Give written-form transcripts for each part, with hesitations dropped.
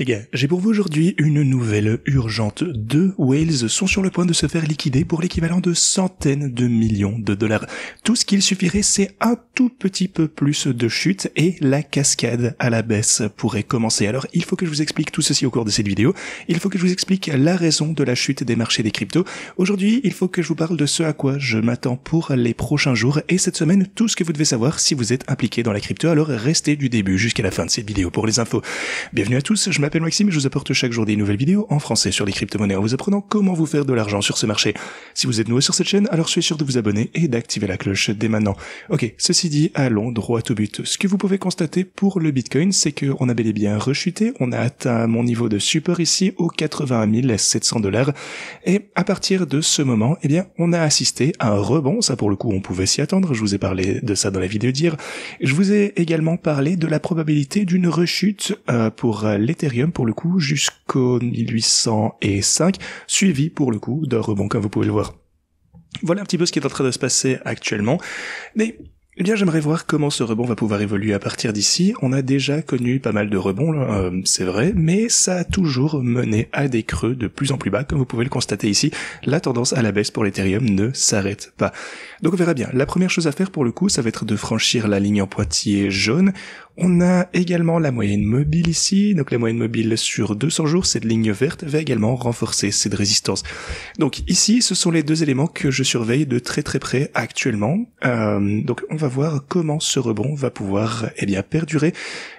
Les gars, j'ai pour vous aujourd'hui une nouvelle urgente. 2 whales sont sur le point de se faire liquider pour l'équivalent de centaines de millions de dollars. Tout ce qu'il suffirait, c'est un tout petit peu plus de chute et la cascade à la baisse pourrait commencer. Alors, il faut que je vous explique tout ceci au cours de cette vidéo. Il faut que je vous explique la raison de la chute des marchés des cryptos. Aujourd'hui, il faut que je vous parle de ce à quoi je m'attends pour les prochains jours et cette semaine, tout ce que vous devez savoir si vous êtes impliqué dans la crypto. Alors, restez du début jusqu'à la fin de cette vidéo pour les infos. Bienvenue à tous, je m'appelle Maxime et je vous apporte chaque jour des nouvelles vidéos en français sur les crypto-monnaies en vous apprenant comment vous faire de l'argent sur ce marché. Si vous êtes nouveau sur cette chaîne, alors soyez sûr de vous abonner et d'activer la cloche dès maintenant. Ok, ceci dit, allons droit au but. Ce que vous pouvez constater pour le Bitcoin, c'est qu'on a bel et bien rechuté, on a atteint mon niveau de support ici aux 81 700 $, et à partir de ce moment, eh bien, on a assisté à un rebond, ça pour le coup on pouvait s'y attendre, je vous ai parlé de ça dans la vidéo d'hier. Je vous ai également parlé de la probabilité d'une rechute pour l'Ethereum pour le coup jusqu'au 1805, suivi pour le coup d'un rebond comme vous pouvez le voir. Voilà un petit peu ce qui est en train de se passer actuellement, mais eh bien, j'aimerais voir comment ce rebond va pouvoir évoluer à partir d'ici. On a déjà connu pas mal de rebonds, c'est vrai, mais ça a toujours mené à des creux de plus en plus bas. Comme vous pouvez le constater ici, la tendance à la baisse pour l'Ethereum ne s'arrête pas. Donc on verra bien. La première chose à faire pour le coup, ça va être de franchir la ligne en pointillé jaune. On a également la moyenne mobile ici, donc la moyenne mobile sur 200 jours, cette ligne verte va également renforcer cette résistance. Donc ici, ce sont les deux éléments que je surveille de très très près actuellement. Donc on va voir comment ce rebond va pouvoir perdurer.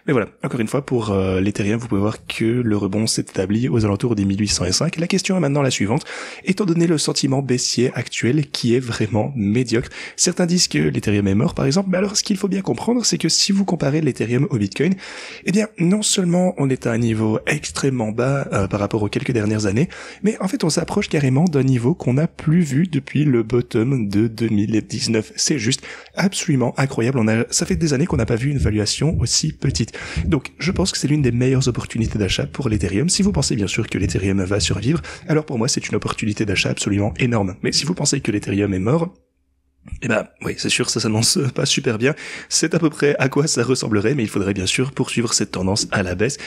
Mais voilà, encore une fois, pour l'Ethereum, vous pouvez voir que le rebond s'est établi aux alentours des 1805. La question est maintenant la suivante. Étant donné le sentiment baissier actuel qui est vraiment médiocre, certains disent que l'Ethereum est mort par exemple, mais alors ce qu'il faut bien comprendre, c'est que si vous comparez l'Ethereum au Bitcoin, eh bien non seulement on est à un niveau extrêmement bas par rapport aux quelques dernières années, mais en fait on s'approche carrément d'un niveau qu'on n'a plus vu depuis le bottom de 2019. C'est juste absolument incroyable. Ça fait des années qu'on n'a pas vu une valuation aussi petite. Donc je pense que c'est l'une des meilleures opportunités d'achat pour l'Ethereum. Si vous pensez bien sûr que l'Ethereum va survivre, alors pour moi c'est une opportunité d'achat absolument énorme. Mais si vous pensez que l'Ethereum est mort, eh ben, oui, c'est sûr, ça s'annonce pas super bien. C'est à peu près à quoi ça ressemblerait, mais il faudrait bien sûr poursuivre cette tendance à la baisse.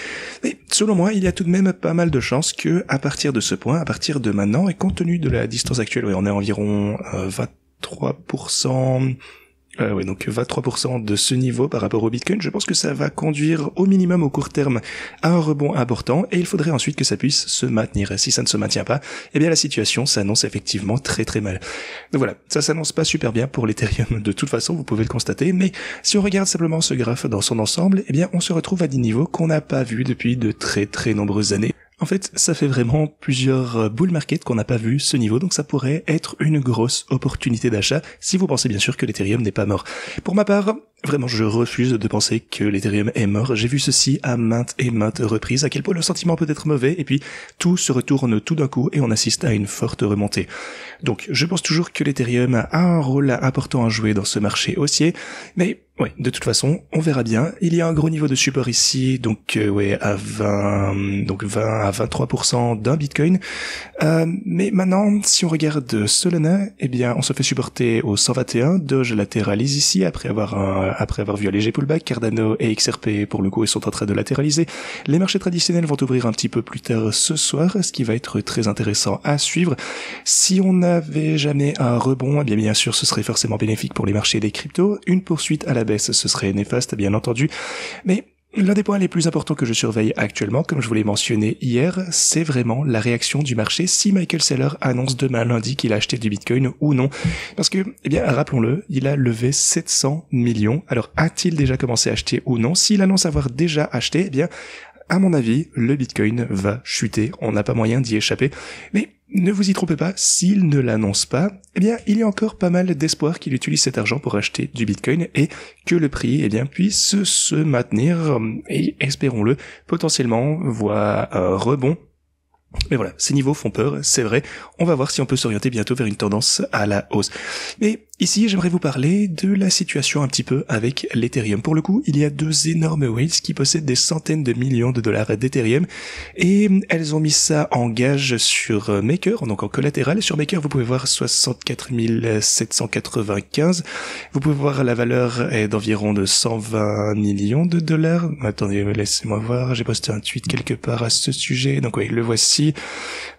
Mais, selon moi, il y a tout de même pas mal de chances que, à partir de ce point, à partir de maintenant, et compte tenu de la distance actuelle, on est environ 23%, donc 23% de ce niveau par rapport au Bitcoin, je pense que ça va conduire au minimum au court terme à un rebond important et il faudrait ensuite que ça puisse se maintenir. Et si ça ne se maintient pas, eh bien la situation s'annonce effectivement très très mal. Donc voilà, ça s'annonce pas super bien pour l'Ethereum de toute façon, vous pouvez le constater, mais si on regarde simplement ce graphe dans son ensemble, eh bien on se retrouve à des niveaux qu'on n'a pas vus depuis de très très nombreuses années. En fait, ça fait vraiment plusieurs bull market qu'on n'a pas vu ce niveau, donc ça pourrait être une grosse opportunité d'achat si vous pensez bien sûr que l'Ethereum n'est pas mort. Pour ma part, vraiment je refuse de penser que l'Ethereum est mort. J'ai vu ceci à maintes et maintes reprises, à quel point le sentiment peut être mauvais, et puis tout se retourne tout d'un coup et on assiste à une forte remontée. Donc je pense toujours que l'Ethereum a un rôle important à jouer dans ce marché haussier, mais ouais, de toute façon, on verra bien. Il y a un gros niveau de support ici, donc à 20 à 23% d'un Bitcoin. Mais maintenant, si on regarde Solana, eh bien, on se fait supporter au 121. Doge latéralise ici après avoir vu un léger pullback. Cardano et XRP pour le coup ils sont en train de latéraliser. Les marchés traditionnels vont ouvrir un petit peu plus tard ce soir, ce qui va être très intéressant à suivre. Si on n'avait jamais un rebond, eh bien sûr, ce serait forcément bénéfique pour les marchés des cryptos. Une poursuite à la baisse, ce serait néfaste, bien entendu. Mais l'un des points les plus importants que je surveille actuellement, comme je vous l'ai mentionné hier, c'est vraiment la réaction du marché si Michael Saylor annonce demain lundi qu'il a acheté du Bitcoin ou non. Parce que, eh bien, rappelons-le, il a levé 700 millions. Alors, a-t-il déjà commencé à acheter ou non? S'il annonce avoir déjà acheté, eh bien, à mon avis, le Bitcoin va chuter. On n'a pas moyen d'y échapper. Mais ne vous y trompez pas, s'il ne l'annonce pas, eh bien, il y a encore pas mal d'espoir qu'il utilise cet argent pour acheter du Bitcoin et que le prix, eh bien, puisse se maintenir et, espérons-le, potentiellement voit un rebond. Mais voilà, ces niveaux font peur, c'est vrai. On va voir si on peut s'orienter bientôt vers une tendance à la hausse. Mais Ici, j'aimerais vous parler de la situation un petit peu avec l'Ethereum. Pour le coup, il y a deux énormes whales qui possèdent des centaines de millions de dollars d'Ethereum et elles ont mis ça en gage sur Maker, donc en collatéral. Sur Maker, vous pouvez voir 64 795. Vous pouvez voir la valeur est d'environ de 120 millions de dollars. Attendez, laissez-moi voir, j'ai posté un tweet quelque part à ce sujet. Donc oui, le voici.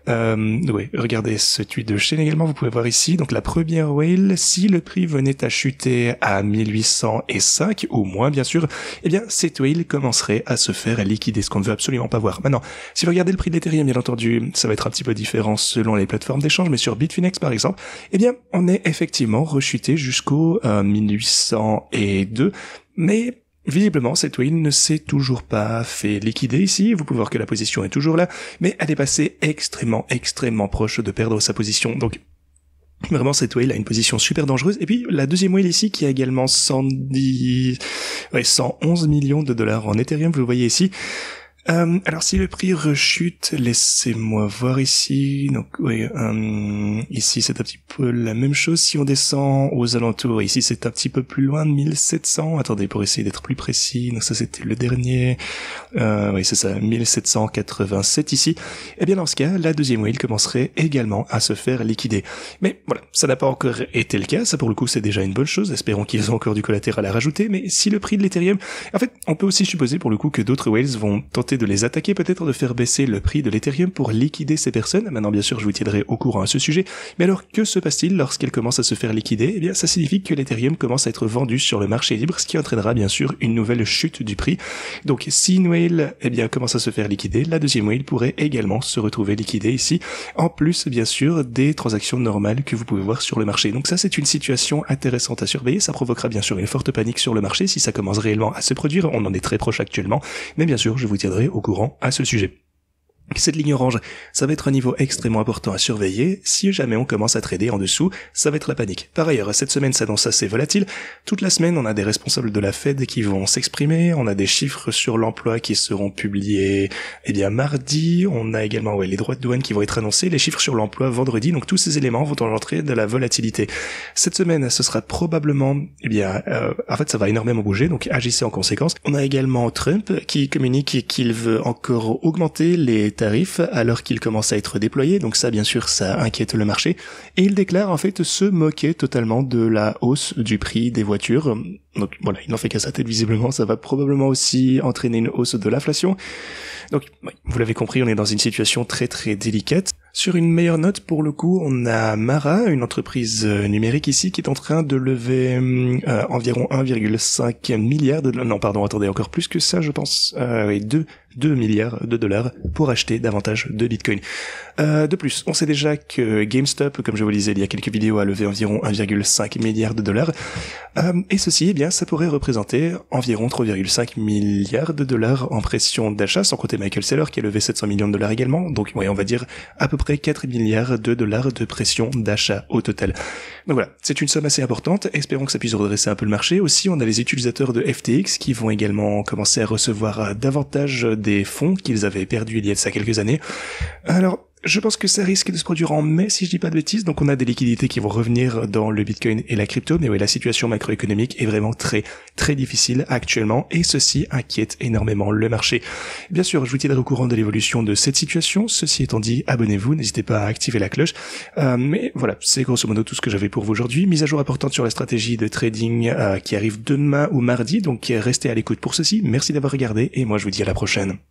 Oui, regardez ce tweet de Shane également, vous pouvez voir ici. Donc la première whale, si le prix venait à chuter à 1805 ou moins bien sûr, eh bien cette whale commencerait à se faire liquider, ce qu'on ne veut absolument pas voir. Maintenant, si vous regardez le prix de l'Ethereum, bien entendu, ça va être un petit peu différent selon les plateformes d'échange, mais sur Bitfinex par exemple, eh bien on est effectivement rechuté jusqu'au 1802, mais visiblement, cette whale ne s'est toujours pas fait liquider ici. Vous pouvez voir que la position est toujours là, mais elle est passée extrêmement proche de perdre sa position. Donc, vraiment, cette whale a une position super dangereuse. Et puis, la deuxième whale ici, qui a également 111 millions de dollars en Ethereum, vous le voyez ici. Alors si le prix rechute, laissez-moi voir ici. Donc oui, ici c'est un petit peu la même chose. Si on descend aux alentours, ici c'est un petit peu plus loin de 1700. Attendez, pour essayer d'être plus précis. Donc ça c'était le dernier. Oui c'est ça, 1787 ici. Et bien dans ce cas, la deuxième whale commencerait également à se faire liquider. Mais voilà, ça n'a pas encore été le cas. Ça pour le coup c'est déjà une bonne chose. Espérons qu'ils ont encore du collatéral à rajouter. Mais si le prix de l'Ethereum, en fait, on peut aussi supposer pour le coup que d'autres whales vont tenter de les attaquer, peut-être de faire baisser le prix de l'Ethereum pour liquider ces personnes. Maintenant, bien sûr, je vous tiendrai au courant à ce sujet. Mais alors, que se passe-t-il lorsqu'elle commence à se faire liquider? Eh bien, ça signifie que l'Ethereum commence à être vendu sur le marché libre, ce qui entraînera bien sûr une nouvelle chute du prix. Donc, si une whale, eh bien, commence à se faire liquider, la deuxième whale pourrait également se retrouver liquidée ici, en plus, bien sûr, des transactions normales que vous pouvez voir sur le marché. Donc ça, c'est une situation intéressante à surveiller. Ça provoquera bien sûr une forte panique sur le marché si ça commence réellement à se produire. On en est très proche actuellement. Mais bien sûr, je vous tiendrai au courant à ce sujet. Cette ligne orange, ça va être un niveau extrêmement important à surveiller. Si jamais on commence à trader en dessous, ça va être la panique. Par ailleurs, cette semaine s'annonce assez volatile. Toute la semaine, on a des responsables de la Fed qui vont s'exprimer. On a des chiffres sur l'emploi qui seront publiés, mardi. On a également, les droits de douane qui vont être annoncés. Les chiffres sur l'emploi vendredi. Donc tous ces éléments vont engendrer de la volatilité. Cette semaine, ce sera probablement, en fait, ça va énormément bouger. Donc agissez en conséquence. On a également Trump qui communique qu'il veut encore augmenter les tarifs alors qu'il commence à être déployé, donc ça bien sûr ça inquiète le marché, et il déclare en fait se moquer totalement de la hausse du prix des voitures. Donc voilà, il n'en fait qu'à sa tête visiblement, ça va probablement aussi entraîner une hausse de l'inflation. Donc vous l'avez compris, on est dans une situation très délicate. Sur une meilleure note, pour le coup, on a Mara, une entreprise numérique ici, qui est en train de lever environ 1,5 milliard de dollars. Non, pardon, attendez, encore plus que ça, je pense. 2 milliards de dollars pour acheter davantage de Bitcoin. De plus, on sait déjà que GameStop, comme je vous le disais il y a quelques vidéos, a levé environ 1,5 milliard de dollars. Et ceci, ça pourrait représenter environ 3,5 milliards de dollars en pression d'achat, sans compter Michael Saylor qui a levé 700 millions de dollars également. Donc, on va dire à peu près 4 milliards de dollars de pression d'achat au total. Donc voilà, c'est une somme assez importante. Espérons que ça puisse redresser un peu le marché. Aussi, on a les utilisateurs de FTX qui vont également commencer à recevoir davantage des fonds qu'ils avaient perdus il y a de ça quelques années. Alors, je pense que ça risque de se produire en mai, si je dis pas de bêtises. Donc on a des liquidités qui vont revenir dans le Bitcoin et la crypto. Mais la situation macroéconomique est vraiment très difficile actuellement. Et ceci inquiète énormément le marché. Bien sûr, je vous tiendrai au courant de l'évolution de cette situation. Ceci étant dit, abonnez-vous, n'hésitez pas à activer la cloche. Mais voilà, c'est grosso modo tout ce que j'avais pour vous aujourd'hui. Mise à jour importante sur la stratégie de trading qui arrive demain ou mardi. Donc restez à l'écoute pour ceci. Merci d'avoir regardé et moi je vous dis à la prochaine.